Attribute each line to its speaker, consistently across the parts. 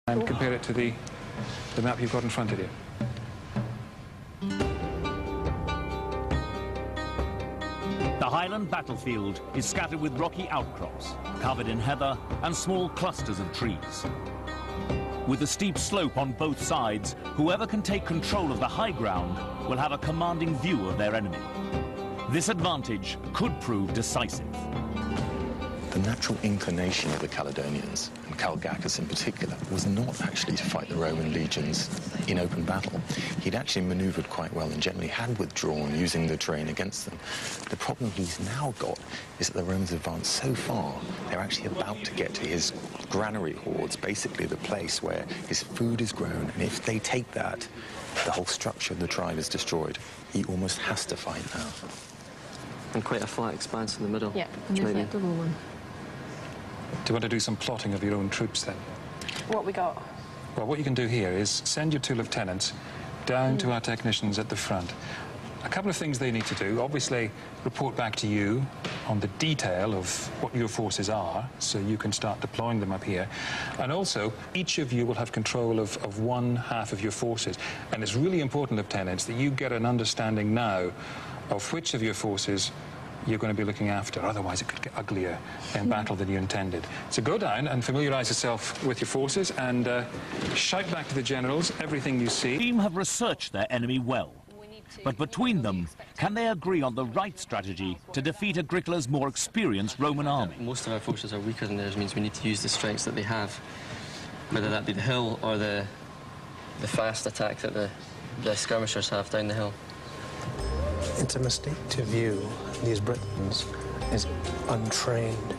Speaker 1: and compare it to the map you've got in front of you.
Speaker 2: The Highland battlefield is scattered with rocky outcrops, covered in heather and small clusters of trees. With a steep slope on both sides, whoever can take control of the high ground will have a commanding view of their enemy. This advantage could prove decisive.
Speaker 3: The natural inclination of the Caledonians, and Calgacus in particular, was not actually to fight the Roman legions in open battle. He'd actually manoeuvred quite well and generally had withdrawn using the terrain against them. The problem he's now got is that the Romans advanced so far, they're actually about to get to his granary hordes, basically the place where his food is grown, and if they take that, the whole structure of the tribe is destroyed. He almost has to fight now.
Speaker 4: And quite a flat expanse in the middle.
Speaker 5: Yeah, and there's that double one.
Speaker 1: Do you want to do some plotting of your own troops then?
Speaker 5: What we got?
Speaker 1: Well, what you can do here is send your 2 lieutenants down to our technicians at the front. A couple of things they need to do. Obviously, report back to you on the detail of what your forces are, so you can start deploying them up here. And also, each of you will have control of one half of your forces. And it's really important, lieutenants, that you get an understanding now of which of your forces you're going to be looking after. Otherwise, it could get uglier in battle than you intended. So go down and familiarise yourself with your forces and shout back to the generals everything you see.
Speaker 2: The team have researched their enemy well, but between them, can they agree on the right strategy to defeat Agricola's more experienced Roman army?
Speaker 4: Most of our forces are weaker than theirs, means we need to use the strengths that they have, whether that be the hill or the fast attack that the skirmishers have down the hill.
Speaker 6: It's a mistake to view these Britons as untrained.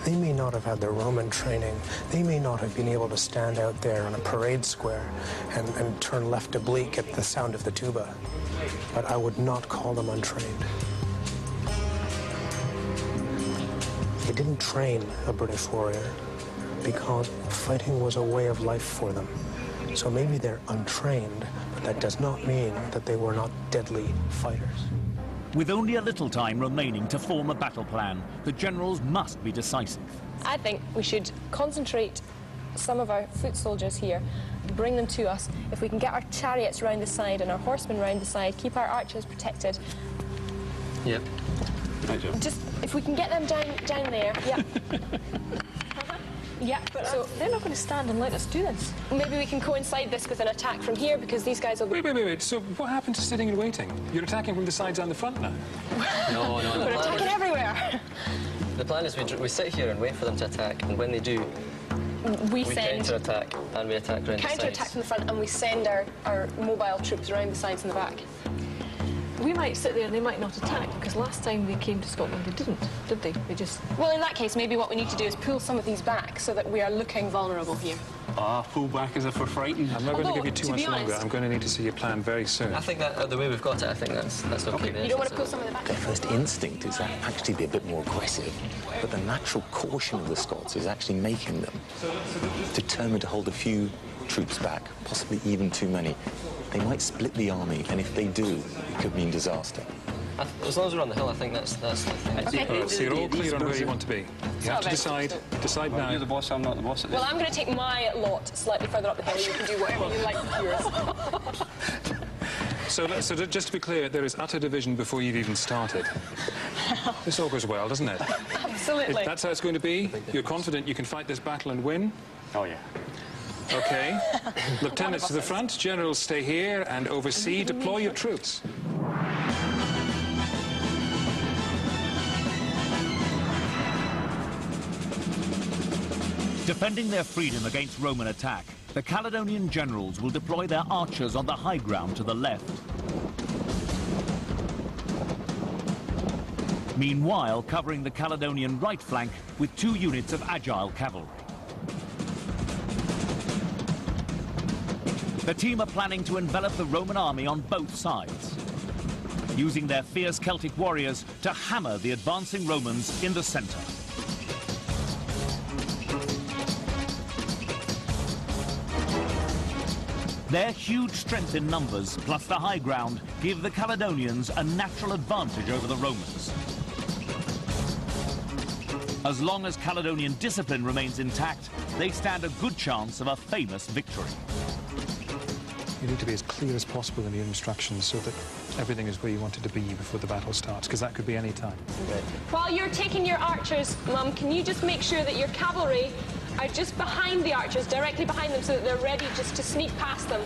Speaker 6: They may not have had the Roman training. They may not have been able to stand out there on a parade square and turn left oblique at the sound of the tuba. But I would not call them untrained. They didn't train a British warrior because fighting was a way of life for them. So maybe they're untrained, but that does not mean that they were not deadly fighters.
Speaker 2: With only a little time remaining to form a battle plan, the generals must be decisive.
Speaker 7: I think we should concentrate some of our foot soldiers here, bring them to us. If we can get our chariots round the side and our horsemen round the side, keep our archers protected.
Speaker 4: Yep.
Speaker 7: Right, Joe. Just, if we can get them down there, yeah. Yeah,
Speaker 5: but so they're not going to stand and let us do this.
Speaker 7: Maybe we can coincide this with an attack from here, because these guys will be...
Speaker 1: Wait. So what happened to sitting and waiting? You're attacking from the sides and the front now?
Speaker 4: No.
Speaker 7: We're attacking everywhere.
Speaker 4: The plan is we sit here and wait for them to attack, and when they do, we counter-attack, and we attack around the sides.
Speaker 7: Counter-attack from the front, and we send our mobile troops around the sides and the back.
Speaker 5: We might sit there and they might not attack, because last time they came to Scotland they didn't, did they? They just...
Speaker 7: Well, in that case, maybe what we need to do is pull some of these back so that we are looking vulnerable here.
Speaker 8: Pull back as if we're frightened.
Speaker 1: I'm not going to give you too much longer. I'm going to need to see your plan very soon.
Speaker 4: I think that the way we've got it, I think that's okay.
Speaker 7: You don't want to pull some of the back?
Speaker 3: Their first instinct is to actually be a bit more aggressive, but the natural caution of the Scots is actually making them determined to hold a few troops back, possibly even too many. They might split the army, and if they do, it could mean disaster.
Speaker 4: As long as we're on the hill, I think that's the thing.
Speaker 7: Okay.
Speaker 1: So you're all clear on where you want to be. You have to decide now.
Speaker 8: You're the boss, I'm not the boss at this.
Speaker 7: Well, I'm going to take my lot slightly further up the hill. You can do whatever you like with yours.
Speaker 1: So just to be clear, there is utter division before you've even started. This all goes well, doesn't it?
Speaker 7: Absolutely.
Speaker 1: If that's how it's going to be? You're confident you can fight this battle and win?
Speaker 8: Oh, yeah.
Speaker 1: Okay. Lieutenants to the front, generals stay here and oversee. Deploy your troops.
Speaker 2: Defending their freedom against Roman attack, the Caledonian generals will deploy their archers on the high ground to the left. Meanwhile, covering the Caledonian right flank with 2 units of agile cavalry. The team are planning to envelop the Roman army on both sides, using their fierce Celtic warriors to hammer the advancing Romans in the center. Their huge strength in numbers, plus the high ground, give the Caledonians a natural advantage over the Romans. As long as Caledonian discipline remains intact, they stand a good chance of a famous victory.
Speaker 1: You need to be as clear as possible in your instructions so that everything is where you want it to be before the battle starts, because that could be any time.
Speaker 7: While you're taking your archers, Mum, can you just make sure that your cavalry are just behind the archers, directly behind them, so that they're ready just to sneak past them?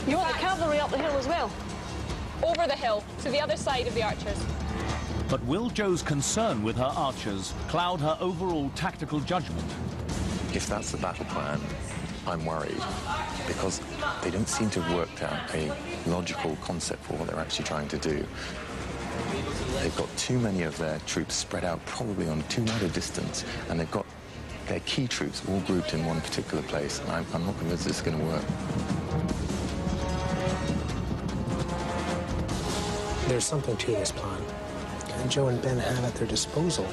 Speaker 5: You want the cavalry up the hill as well?
Speaker 7: Over the hill, to the other side of the archers.
Speaker 2: But will Jo's concern with her archers cloud her overall tactical judgment?
Speaker 3: If that's the battle plan, I'm worried, because they don't seem to have worked out a logical concept for what they're actually trying to do. They've got too many of their troops spread out probably on too wide a distance, and they've got their key troops all grouped in one particular place, and I'm not convinced it's going to work.
Speaker 6: There's something to this plan. Jo and Ben have at their disposal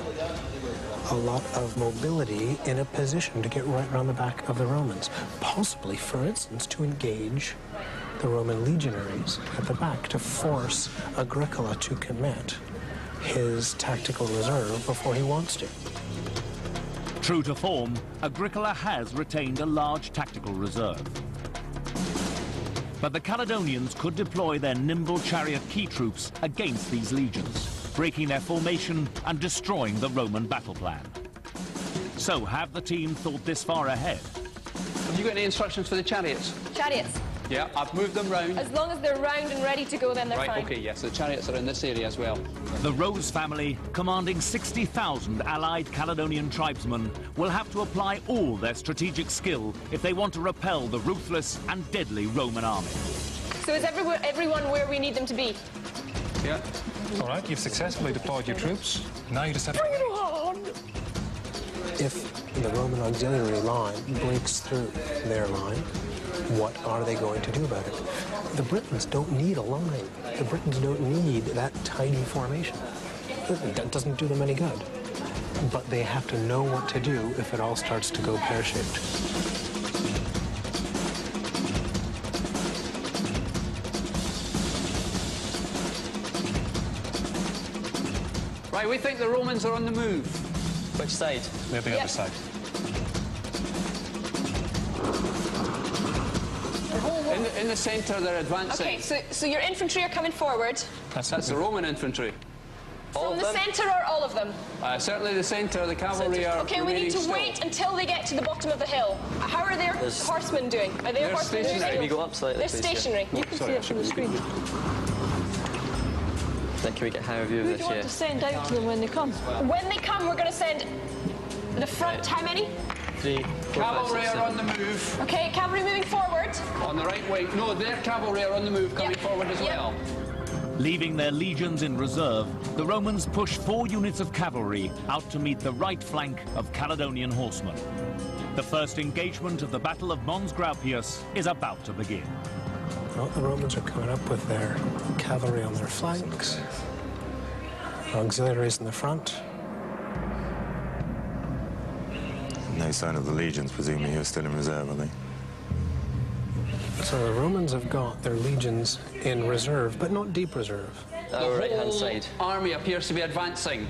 Speaker 6: a lot of mobility in a position to get right around the back of the Romans, possibly, for instance, to engage the Roman legionaries at the back, to force Agricola to commit his tactical reserve before he wants to.
Speaker 2: True to form, Agricola has retained a large tactical reserve. But the Caledonians could deploy their nimble chariot key troops against these legions, breaking their formation and destroying the Roman battle plan. So have the team thought this far ahead?
Speaker 8: Have you got any instructions for the chariots?
Speaker 7: Chariots.
Speaker 8: Yeah, I've moved them round.
Speaker 7: As long as they're round and ready to go, then they're
Speaker 8: Right,
Speaker 7: fine.
Speaker 8: okay, yes, the chariots are in this area as well.
Speaker 2: The Rose family, commanding 60,000 allied Caledonian tribesmen, will have to apply all their strategic skill if they want to repel the ruthless and deadly Roman army.
Speaker 7: So is everyone where we need them to be?
Speaker 8: Yeah.
Speaker 1: All right, you've successfully deployed your troops. Now you just have to...
Speaker 5: Bring it on!
Speaker 6: If the Roman auxiliary line breaks through their line, what are they going to do about it? The Britons don't need a line. The Britons don't need that tiny formation. That doesn't do them any good. But they have to know what to do if it all starts to go pear-shaped.
Speaker 8: Right, we think the Romans are on the move.
Speaker 4: Which side?
Speaker 1: They're the other side.
Speaker 8: In the centre, they're advancing.
Speaker 7: Okay, so your infantry are coming forward.
Speaker 8: That's the Roman infantry.
Speaker 7: From the centre or all of them?
Speaker 8: Certainly the centre, the cavalry are
Speaker 7: Okay, we need to
Speaker 8: still.
Speaker 7: wait until they get to the bottom of the hill. How are their horsemen doing? Are their horsemen doing?
Speaker 8: stationary.
Speaker 4: Can you go up slightly,
Speaker 7: They're
Speaker 4: please?
Speaker 7: stationary.
Speaker 5: You can see it from the screen.
Speaker 4: Then can we get a higher view of
Speaker 5: Who
Speaker 4: this
Speaker 5: do you want
Speaker 4: here?
Speaker 5: to send out to them when they come?
Speaker 7: When they come, we're going to send the front. How many?
Speaker 4: 3, 4, 5,
Speaker 8: Cavalry
Speaker 4: 6,
Speaker 8: are
Speaker 4: 7.
Speaker 8: on the move.
Speaker 7: Okay, cavalry moving forward.
Speaker 8: On the right wing. No, their cavalry are on the move, coming forward as well.
Speaker 2: Leaving their legions in reserve, the Romans push 4 units of cavalry out to meet the right flank of Caledonian horsemen. The first engagement of the Battle of Mons Graupius is about to begin.
Speaker 6: Well, the Romans are coming up with their cavalry on their flanks, auxiliaries in the front.
Speaker 3: No sign of the legions, presumably you're still in reserve, are they?
Speaker 6: So the Romans have got their legions in reserve, but not deep reserve.
Speaker 4: Our right-hand side.
Speaker 8: Army appears to be advancing.